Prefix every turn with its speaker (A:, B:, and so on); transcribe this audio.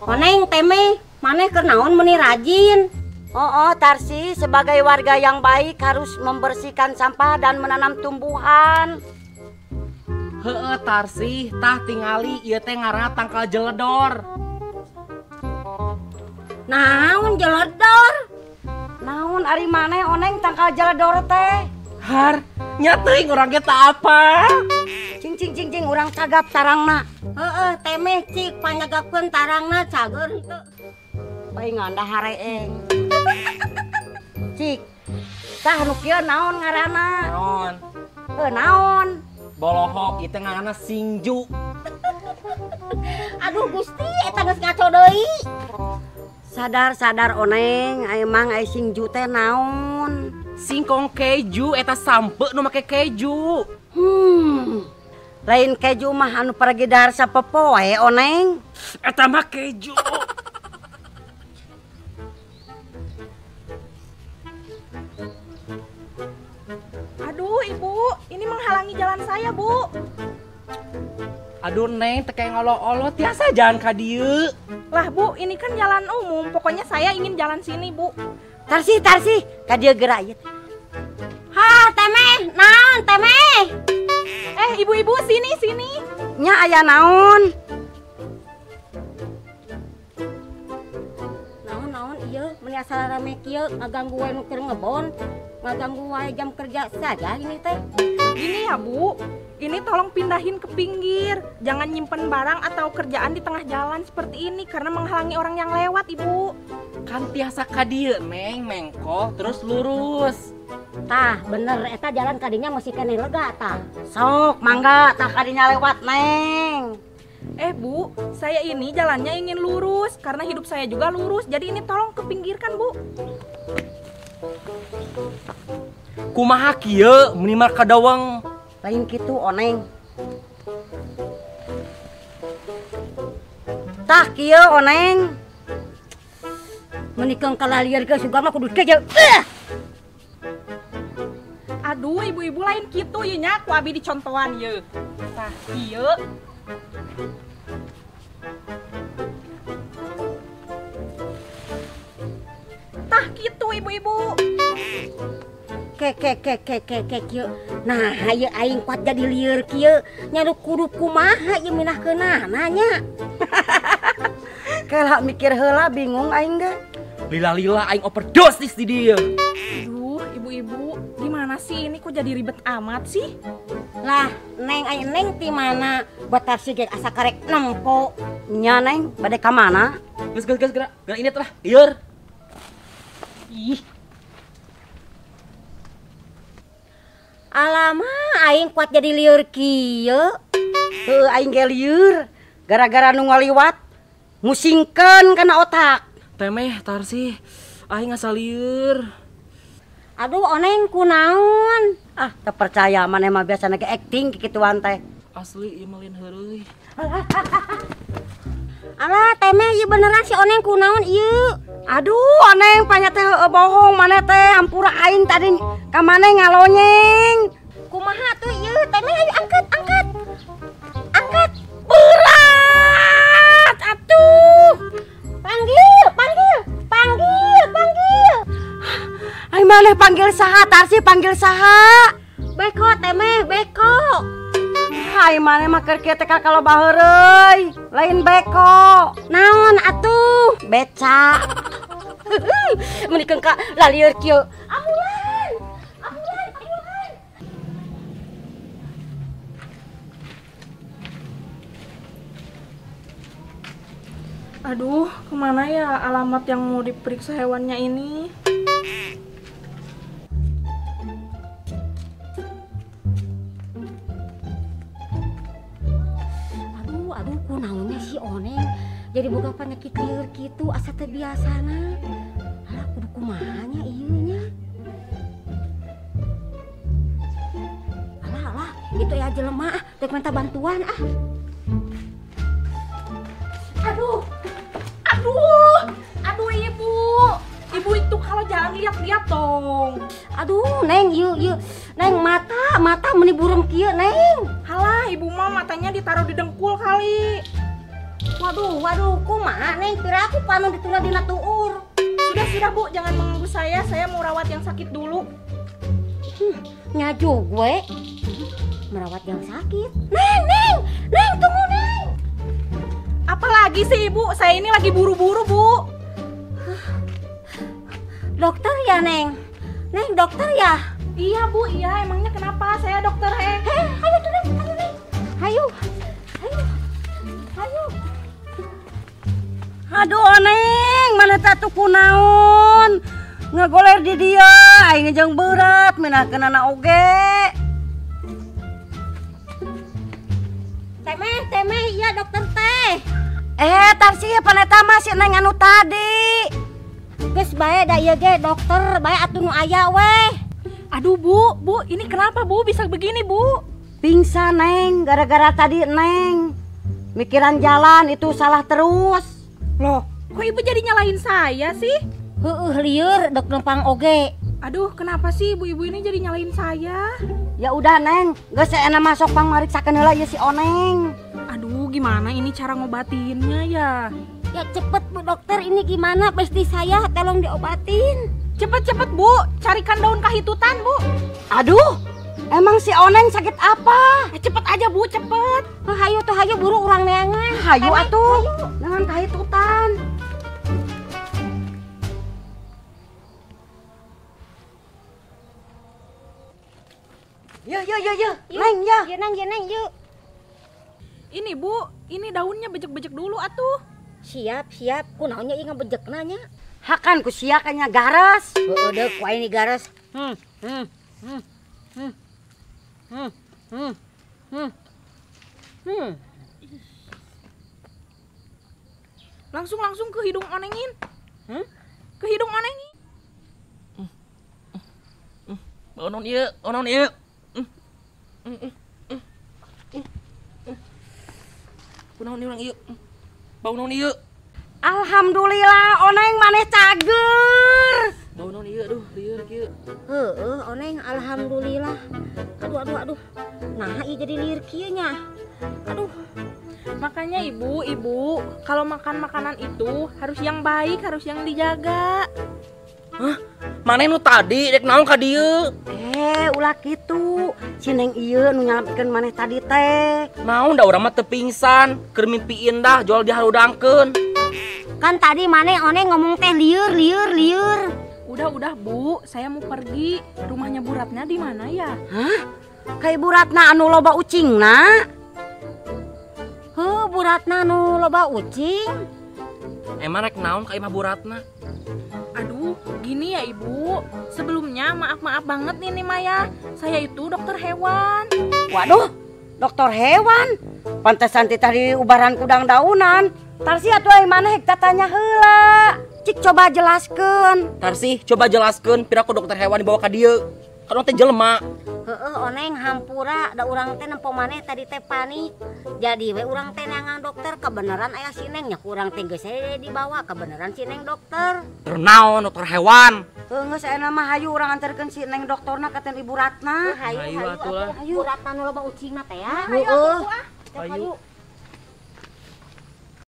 A: Maneng teme, maneh kenaon meni rajin. Oh, Tarsi sebagai warga yang baik harus membersihkan sampah dan menanam tumbuhan.
B: Heeh Tarsi, tah tingali ieu teh ngaranna tangkal jeledor.
A: Naon jeledor? Naon ari maneh oneng tangkal jeledor teh?
B: Har, nya teuing urang ge teu apa.
A: Cing urang cagap tarangna. Heeh, temeh cik panyagapkeun tarangna cager henteu. Bae nganda hareeng. Cik, tah nu kieu naon ngaranna?
B: Naon?
A: Naon?
B: Bolohok ieu teh ngaranna singju.
A: Aduh Gusti, eta geus ngaco deui. Sadar oneng, emang ai singju teh naon?
B: Singkong keju eta sampe nu make keju.
A: Lain keju mah anu pergi darsa popoe oneng.
B: Eta mah keju.
C: Aduh ibu, ini menghalangi jalan saya bu.
B: Aduh Neng, teu kayak ngolo-olo tiasa jalan ka dieu.
C: Lah bu, ini kan jalan umum. Pokoknya saya ingin jalan sini bu.
A: Tarsi, ka dieu geura ieu. Ha, temeh, naon temeh?
C: Ibu-ibu sini.
A: Nya aya naon? Naon ieu? Mun asal rame kieu ngaganggu wae nu keur ngebon, ngaganggu wae jam kerja saja ini teh.
C: Gini ya bu, ini tolong pindahin ke pinggir. Jangan nyimpen barang atau kerjaan di tengah jalan seperti ini karena menghalangi orang yang lewat ibu.
B: Kan tiasa ka dieu Neng, mengko terus lurus.
A: Tah, bener eta jalan kadinya masih kene lega tah. Sok, mangga tah kadinya lewat Neng.
C: Bu, saya ini jalannya ingin lurus karena hidup saya juga lurus. Jadi ini tolong kepinggirkan bu.
B: Kumaha kieu minimal kadawang.
A: Lain kitu oneng. Tah kieu oneng. Menikeng kalalieur ke sugar mah kudu keje.
C: Aduh ibu-ibu lain kitu ieu nya ku abi dicontohan ieu. Tah ieu. Tah kitu ibu-ibu.
A: Ke kieu. Nah, hayu aing kuat jadi lieur kieu. Nya kudu kumaha ieu minahkeunana nya. Kela mikir heula bingung aing ge.
B: Lila-lila aing overdosis di dieu.
C: Aduh, ibu-ibu, gimana sih ini kok jadi ribet amat sih?
A: Lah, Neng aing Neng ti mana? Batar si ge asa karek nempo. Nya Neng, bade ka mana?
B: Geus geura ini teh lieur.
A: Ih. Alama aing kuat jadi lieur kieu. Heuh aing ge lieur gara-gara nu ngaliwat musingkeun kana otak.
B: Temeh Tarsi, aing asal lieur.
A: Aduh oneng kunaon? Ah, teu percaya maneh mah biasana ge acting kikituan teh.
B: Asli ieu malin heureuy.
A: Alah temeh ieu beneran si oneng kunaon ieu? Aduh oneng panya teh bohong maneh teh hampura aing tadi ka maneh ngalonyeng. Kumaha tuh ieu? Temeh ayo angkat. Angkat. Berat atuh. Panggil. Ai maneh panggil saha Tarsi panggil saha? Beko temeh beko. Hai maneh mah keur kieu teh kalau baheureuy. Lain beko. Naon atuh? Beca. Meunikeun ka lalieur kieu. Ambulan.
C: Aduh, kemana ya alamat yang mau diperiksa hewannya ini?
A: Aduh, kunaonnya si oneng jadi boga penyakit lieur kitu asa teu biasana. Alah kudu kumaha nya ieu nya? Alah, itu ya jelema rek minta bantuan ah. Aduh,
C: lihat-lihat dong.
A: Aduh, Neng, yuk. Neng, mata meni burem kieu, Neng.
C: Halah, ibu mah matanya ditaruh di dengkul kali.
A: Waduh, kumaha, Neng? Kira aku panu dituna dina tuur.
C: Sudah Bu, jangan mengganggu saya mau rawat yang sakit dulu.
A: Nyaju gue merawat yang sakit. Neng, tunggu, Neng.
C: Apalagi sih Ibu, saya ini lagi buru-buru Bu.
A: Dokter ya, Neng? Neng, dokter ya?
C: Iya Bu, iya, emangnya kenapa? Saya dokter
A: Ayo tuh, Neng. Ayo. Aduh, Neng, mana tatu kunaon? Ngegoler di dia, aing jeung berat, minakeun anak oge. Temeh, iya dokter teh. Tarsi paneta mah si Neng anu tadi. Geus bae da ieu ge dokter, bae atuh nu aya weh.
C: Aduh Bu, ini kenapa Bu bisa begini Bu?
A: Pingsan, Neng, gara-gara tadi Neng mikiran jalan itu salah terus.
C: Loh, kok Ibu jadi nyalahin saya sih?
A: Lieur dok numpang oge.
C: Aduh, kenapa sih ibu-ibu ini jadi nyalahin saya?
A: Ya udah, Neng, geus enak masuk pangmariksakeun heula ieu si Oneng.
C: Aduh, gimana ini cara ngobatinnya ya?
A: Ya cepet Bu dokter, ini gimana pasti saya tolong diobatin.
C: Cepet Bu, carikan daun kahitutan Bu.
A: Aduh, emang si Oneng sakit apa?
C: Cepet aja Bu, cepet.
A: Hayu buru urang neangan. Hayu atuh, dengan kahitutan. Yuk. Neng, ya. Neng, yuk.
C: Ini Bu, ini daunnya bejek-bejek dulu atuh.
A: Siap. Kunaonnya ieu ngabejekna nya? Hakan ku sia kanya garas. Heueuh, ku ini garas.
C: Langsung ke hidung Onengin. Ke hidung Onengin.
B: Onon ieu. Kunaon urang ieu? Bau naon ieu?
A: Alhamdulillah, Oneng maneh cager.
B: Bau naon ieu? Aduh, lieur kieu.
A: Oneng alhamdulillah. Aduh. Nah, ieu jadi lieur kieu nya. Aduh.
C: Makanya ibu, kalau makan makanan itu harus yang baik, harus yang dijaga.
B: Hah? Maneh nu tadi dek naon ka dieu?
A: Ulah kitu. Si Neng ieu nu nyalampikeun maneh tadi teh.
B: Naon da urang mah teu pingsan, keur mimpi indah jual diharudangkeun.
A: Kan tadi maneh Oneng ngomong teh lieur.
C: Udah Bu, saya mau pergi. Rumahnya Bu Ratna di mana ya?
A: Hah? Ka Ibu Ratna anu loba ucingna? Bu Ratna anu loba ucing?
B: Emang rek naon ka imah Bu Ratna?
C: Aduh, gini ya Ibu. Sebelumnya maaf banget nih Maya. Saya itu dokter hewan.
A: Waduh, dokter hewan. Pantesan titah di ubaran kudang daunan. Tarsi atuh ai maneh tatanya heula. Cik coba jelaskeun.
B: Tarsi, coba jelaskeun piraku dokter hewan dibawa ka dieu. Kan teh jelema.
A: Oneng hampura da urang teh nempo maneh tadi teh panik. Jadi we urang teh neangan dokter, kebenaran aya si Neng nya urang teh geus dibawa, kebenaran si Neng dokter.
B: Terus naon dokter hewan?
A: Geus aya mah hayu urang anterkeun si Neng dokterna ka Ibu Ratna.
B: Hayu atuh lah.
A: Ibu Ratna nu loba ucingna teh ya.
C: Ayo,
B: Hayu.